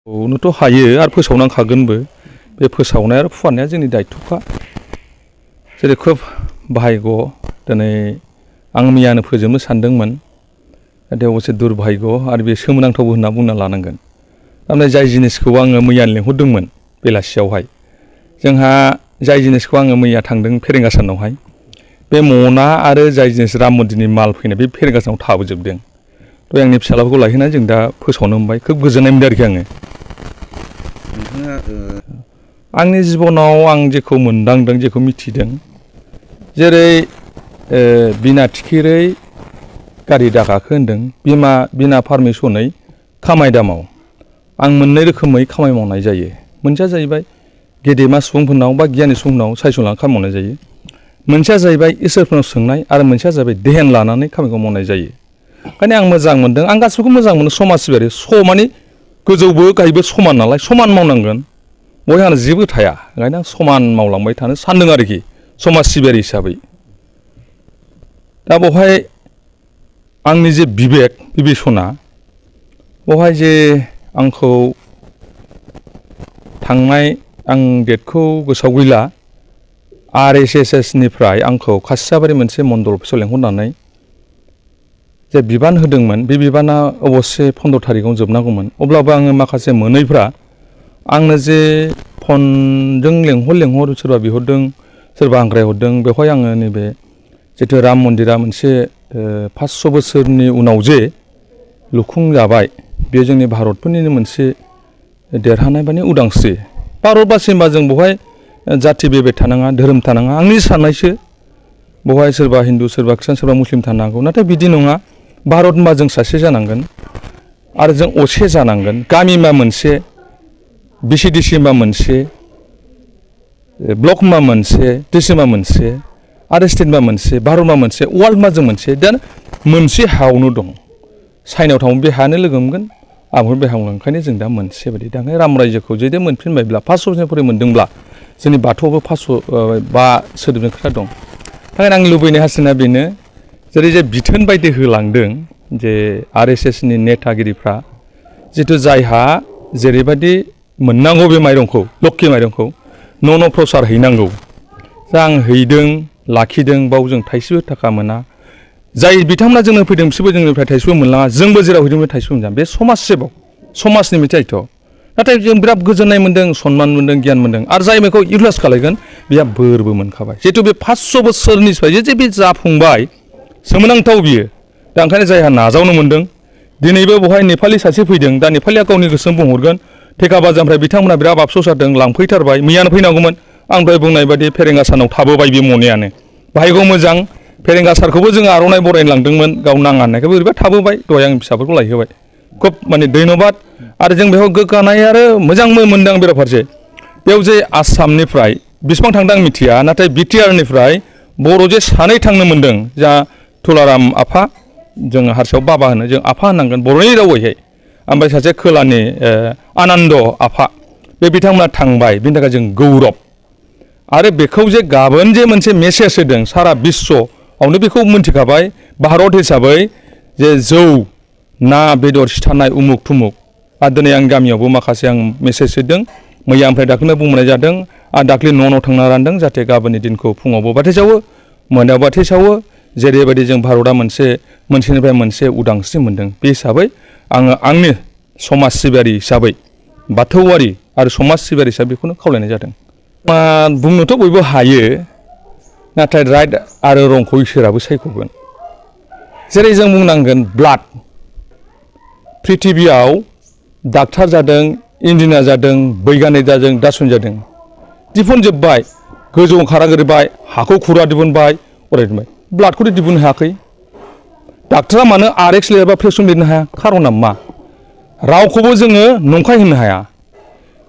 फोसावनोथ' हायो आरो फोसावनांखागोनबो बे फोसावनाय आरो फुवारनाया जोंनि दायथ'खा जेरै खोब भाग्य दिनै आं मैयानो फोजोबनो सानदोंमोन नाथाय अबसे दुर्भाग्य आरो बे सोमोनांथावबो होनना बुंना लानांगोन थारमाने जाय जिनिसखौ आङो मैयानो लेंहरदोंमोन बेलासियावहाय जोंहा जाय जिनिसखौ आङो मैया थांदों फेरेंगासानावहाय बे मना आरो जाय जिनिस राम मन्दिरनि माल फैनाय बे फेरेंगासानाव थाबोजोबदों थ' आंनि फिसालाफोरखौ लायहोनानै जों दा फोसावनो मोनबाय खोब गोजोननाय मोनदों आरोखि आङो आंनि जिबनाव आं जेखौ मोनदांदों जेखौ मिथिदों जेरै बिना थिखिरै गारि दागाखो होनदों बिना पारमिसनै खामाय दामाव आं मोननै रोखोमै खामानि मावनाय जायो मोनसेया जाहैबाय गेदेमा सुबुंफोरनाव बा गियानि सुबुंफोरनाव सायस'लानानै खामानि मावनाय जायो मोनसेया जाहैबाय इसोरफोरनाव सोंनाय आरो मोनसेया जाहैबाय देहेन लानानै खामानिखौ मावनाय जायो ओंखायनो आं मोजां मोनदों आं गासिबोखौ मोजां मोनो समाज सिबियारि माने गोजौबो गाहायबो समान नालाय समान मावनांगोन बयहानो जेबो थाया ओंखायनो आं समान मावलांबाय थानो सानदों आरोखि समाज सिबियारि हिसाबै दा बेवहाय आंनि जे बिबेसना बेवहाय जे आंखौ थांनाय आं डेटखौ गोसोआव गैला RSS निफ्राय आंखौ खासियाबारि मोनसे मण्डल अफिसाव लेंहरनानै जे बिबान होदोंमोन बे बिबाना अबस्से 15 थारिखआव जोबनांगौमोन अब्लाबो आङो माखासे मोनैफ्रा आंनो जे फनजों लेंहर सोरबा बिहरदों सोरबा आंग्रायहरदों बेवहाय आङो नैबे जितु राम मन्दिरा मोनसे 500 बोसोरनि उनाव जे लुफुंजाबाय बे जोंनि भारतफोरनिनो मोनसे देरहानाय माने उदांस्रि भारतबासि होनबा जों बेवहाय जाथि बेबायदि थानाङा धोरोम थानाङा आंनि साननायसो बेवहाय सोरबा हिन्दु सोरबा ख्रिस्टान सोरबा मुस्लिम थानांगौ नाथाय बिदि नङा भारत होनबा जों सासे जानांगोन आरो जों असे जानांगोन गामि होनबा मोनसे BCDC होनबा मोनसे ब्लक होनबा मोनसे डिस्ट्रिक्ट होनबा मोनसे आरो स्टेट होनबा मोनसे भारत होनबा मोनसे वर्ल्ड होनबा जों मोनसे दा मोनसे हायावनो दं चाइनायाव थांबा बे हायानो लोगो मोनगोन आबहावा बे हायावनो ओंखायनो जों दा मोनसे बायदि दा राम रायजोखौ जुदि मोनफिनबायब्ला 500 बोसोरनिफ्राय मोनदोंब्ला जोंनि बाथौआवबो 505 सोदोबजों खोथा दं थाखायनो आं लुबैनाय हास्थायनाया बेनो जेरै जे बिथोन बायदि होलांदों जे RSS नि नेतागिरिफ्रा जितु जायहा जेरैबायदि मोननांगौ बे माइरंखौ लक्ष्मी माइरंखौ न' प्रसार हैनांगौ दा आं हैदों लाखिदों बाव जों थाइसेबो थाखा मोना जाय बिथांमोना जोंनो फैदों बिसोरबो जोंनिफ्राय थाइसेबो मोनलाङा जोंबो जेराव हैदों बे थाइसेबो मोनजां बे समाज सेबक समाजनि मोनसे दायथ' नाथाय जों बिराद गोजोननाय मोन्दों सनमान मोन्दों गियान मोन्दों आरो जाय बेखौ इउटिलाइज खालायगोन बेहा बोरबो मोनखाबाय जिहेतु बे 500 बोसोरनिफ्राय जे बे जाफुंबाय सोमोनांथाव बियो दा ओंखायनो जायहा नाजावनो मोन्दों दिनैबो बेवहाय नेपालि सासे फैदों दा नेपालिया गावनि गोसोजों बुंहरगोन थेका बाजारनिफ्राय बिथांमोना बिराद आफस'स जादों लांफैथारबाय मैयानो फैनांगौमोन आं दहाय बुंनाय बायदि फेरेंगासानाव थाबोबाय बे मनायानो बाहायगौ मोजां फेरेंगासारखौबो जोङो आर'नाइ बरायनो लांदोंमोन गाव नाङा होननायखौबो ओरैबा थाबोबाय दहाय आं फिसाफोरखौ लायहोबाय खोब माने धन्यबाद आरो जों बेयाव गोग्गानाय आरो मोजांबो मोनदों आं बेराफारसे बेयाव जे आसामनिफ्राय बेसेबां थांदों आं मिथिया नाथाय BTR निफ्राय बर' जे सानै थांनो मोन्दों जा तुलाराम आफा जों हारसायाव बाबा होनो जों आफा होनांगोन बर'नि रावैहाय ओमफ्राय सासे खोलानि आनन्द आफा बे बिथांमोना थांबाय बिनि थाखाय जों गौरब आरो बेखौ जे गाबोन जे मोनसे मेसेज होदों सारा बिश्वआवनो बेखौ मोनथिखाबाय भारत हिसाबै जे जौ ना बेदर सिथारनाय उमुक थुमुक आरो दिनै आं गामियावबो माखासे आं मेसेज होदों मैया ओमफ्राय दाख्लैनो बुंनाय जादों आरो दाख्लै न' थांना रानदों जाहाथे गाबोननि दिनखौ फुङावबो बाथि सावो मोनायाव बाथि सावो जेरैबायदि जों भारतआ मोनसेनिफ्राय मोनसे उदांस्रि मोन्दों बे हिसाबै आङो आंनि समाज सिबियारि हिसाबै बाथौआरि आरो समाज सिबियारि हिसाबै बेखौनो खावलायनाय जादों बुंनोथ' बयबो हायो नाथाय राइट आरो रंखौ इसोराबो सायख'गोन जेरै जों बुंनांगोन ब्लाड प्रिथिबियाव डाक्टार जादों इन्जिनियार जादों बैगानिक जादों दार्शनिक जादों दिहुनजोब्बाय गोजौ खारागोरबाय हाखौ खुरा दिहुनबाय अरायबाय ब्लाडखौथ' दिहुननो हायाखै डाक्टारा मानो RX लिरबा प्रेसक्रिप्सन लिरनो हाया खार'ना मा रावखौबो जोङो नंखाय होननो हाया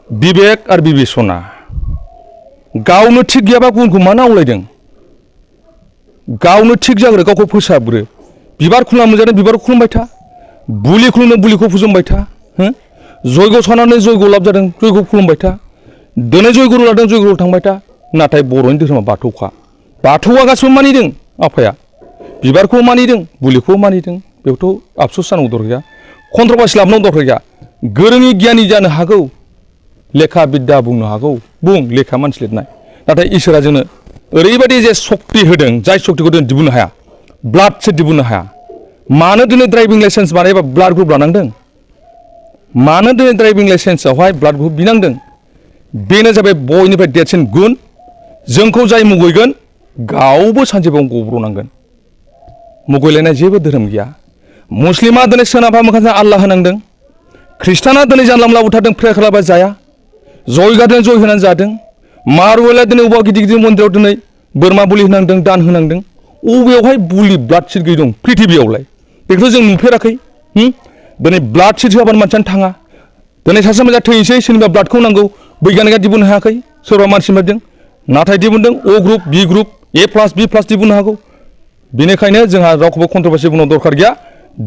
बिबेक आरो बिबेसना गावनो थिग गैयाबा गुबुनखौ मानो आवलायदों गावनो थिग जाग्रो गावखौ फोसाबग्रो बिबार खुलुमना मोनजादों बिबारखौ खुलुमबाय था बुलि खुलुमनो बुलिखौ फुजोंबाय था जयग' सानानै जयग' लाब जादों जयग' खुलुमबाय था दिनै जयगुरु लादों जयगुरु थांबाय था नाथाय बर'नि धोरोमा बाथौखा बाथौआ गासिबो मानिदों आफाया बिबारखौ मानिदों बुलिखौ मानिदों बेयावथ' आफस'स जानांगौ दरखार गैया कन्ट्रभार्सि लाबोनांगौ दरखार गैया गोरोंनि गियानि जानो हागौ लेखा बिद्या बुंनो हागौ बुं लेखा मानसि लिरनाय नाथाय इसोरा जोंनो ओरैबायदि जे सक्ति होदों जाय सक्तिखौ जों दिहुननो हाया ब्लाडसो दिहुननो हाया मानो दिनै ड्राइभिं लाइसेन्स बानायबा ब्लाड ग्रुप लानांदों मानो दिनै ड्राइभिं लाइसेन्सआवहाय ब्लाड ग्रुप बिनांदों बेनो जाबाय बयनिफ्राय देरसिन गुन जोंखौ जाय मुगैगोन गावबो सानसेबाव गब्र'नांगोन मुगैलायनाय जेबो धोरोम गैया मुस्लिमा दिनै सोनाबहा मोखांजों आल्लाह होनांदों ख्रिस्टाना दिनै जानला मोनला बुथारदों प्रे खालामबा जाया जय गारदों जय होनानै जादों मारुवेला दिनै अबेबा गिदिर गिदिर मन्दिराव दिनै बोरमा बुलि होनांदों दान होनांदों अबेयावहाय बुलि ब्लाड सिट गैयै दं प्रिथिबियावलाय बेखौथ' जों नुफेराखै दिनै ब्लाड सिट होआबानो मानसियानो थाङा दिनै सासे मानसिया थैनोसै सोरनिबा ब्लाडखौ नांगौ बैगानिकआ दिहुननो हायाखै सोरबा मानसि मारदों नाथाय दिहुनदों a group B group A+ B+ दिहुननो हागौ बेनिखायनो जोंहा रावखौबो कन्ट्रभार्सि बुंनो दरखार गैया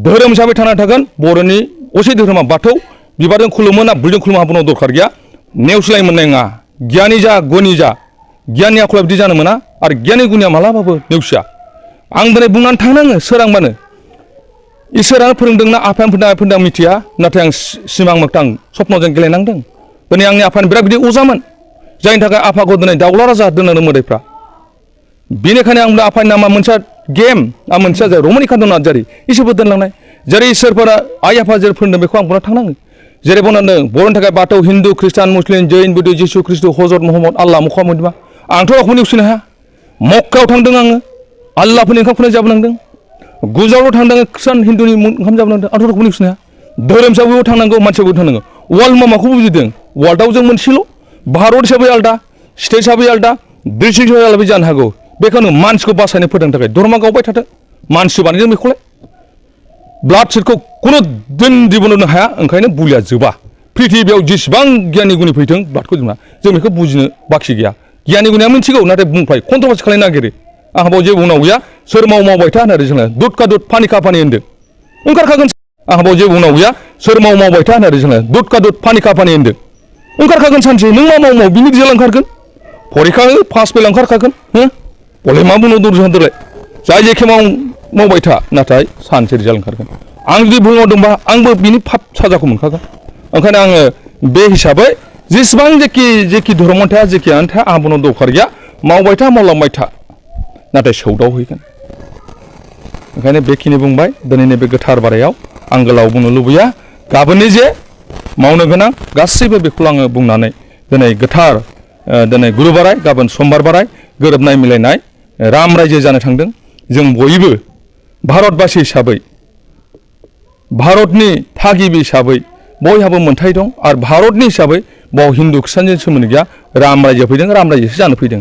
धोरोम हिसाबै थांना थागोन बर'नि असे धोरोमा बाथौ बिबारजों खुलुमो ना बुलजों खुलुमो बुंनो दरखार गैया नेवसिलाय मोननाय नङा गियानि जा गुनि जा गियाननि आखला बिदि जानो मोना आरो गियानि गुनिया मालाबाबो नेवसिया आं दिनै बुंनानै थांनाङो सोरांबानो इसोरानो फोरोंदोंना आफायानो फोरोंदों आं मिथिया नाथाय आं सिमां मोगथां सपनजों गेलेनांदों दिनै आंनि आफानि बिराद बिदि अजामोन जायनि थाखाय आफाखौ दिनै दाउला राजा दोननांदों मोदैफ्रा बेनिखायनो आं आफानि नामा मोनसे गेम आं मोनसेया जाय रमनिकान्त नार्जारी इसोरबो दोनलांनाय जेरै इसोरफोरा आइ आफा जेरै फोरोंदों बेखौ आं बुंना थांनाङो जेरै बुंनांदों बर'नि थाखाय बाथौ हिन्दु ख्रिस्टान मुस्लिम जैन बुद्ध जिसु ख्रिस्ट हजरत महम्मद आल्लाह मुहाम्मद आंथ' रावखौबो नेवसिनो हाया मक्कायाव थांदों आङो आल्लाहफोरनि ओंखाम खुरनाय जाबोनांदों गुजरातआव थांदों ख्रिस्टान हिन्दुनि ओंखाम जाबोनांदों आंथ' रावखौबो नेवसिनो हाया धोरोम हिसाबैबो थांनांगौ मानसियाबो थांनांगौ वर्ल्ड माखौ बुजिदों वर्ल्डआव जों मोनसेल' भारत हिसाबै आलदा स्टेट हिसाबै आलदा डिस्ट्रिक्ट हिसाबै आलदा जानो हागौ बेखौनो मानसिखौ बासायनो फोरोंनो थाखाय धर्मआ गावबाय थाथों मानसि बानायदों बेखौलाय ब्लाड सिटखौ खुनु दिन दिहुननो हाया ओंखायनो बुलिया जोबा प्रिथिबियाव जेसेबां गियानि गुनि फैथों ब्लाडखौ जोंना जों बेखौ बुजिनो बाखि गैया गियानि गुनिया मिथिगौ नाथाय बुंफ्राय कन्ट्रभार्सि खालामनो नागिरो आंहा बाव जेबो बुंनांगौ गैया सोर मावबाय था होननानै जोंना दुध का दुध पानि का पानि होनदों ओंखारखागोन आंहा बाव जेबो बुंनांगौ गैया सोर मावबाय था होननानै जोंना दुध का दुध पानि का पानि होनदों ओंखारखागोन सानसे नों मा माव बिनि रिजाल्ट ओंखारगोन फरिखा हो पास फेल ओंखारखागोन बले मा बुंनो दर होनदोलाय जाय जेखे मावबाय था नाथाय सानसे रिजाल्ट ओंखारगोन आं जुदि भुल मावदोंबा आंबो बिनि फाब साजाखौ मोनखागोन ओंखायनो आङो बे हिसाबै जेसेबां जेखि धर्मआनो थाया जेखियानो थाया आंहा बुंनो दरखार गैया मावबाय था मावलांबाय था नाथाय सौदाव हैगोन ओंखायनो बेखिनि बुंबाय दिनैनि बे गोथार बारायाव आं गोलाव बुंनो लुबैया गाबोननि जे मावनो गोनां गासैबो बेखौ आङो बुंनानै दिनै गोथार दिनै गुरु बाराय गाबोन समबार बाराय गोरोबनाय मिलायनाय राम रायजो जानो थांदों जों बयबो भारतबासि हिसाबै भारतनि थागिबि हिसाबै बयहाबो मोन्थाय दं आरो भारतनि हिसाबै बाव हिन्दु ख्रिस्टानजों सोमोन्दो गैया राम रायजो फैदों राम रायजोसो जानो फैदों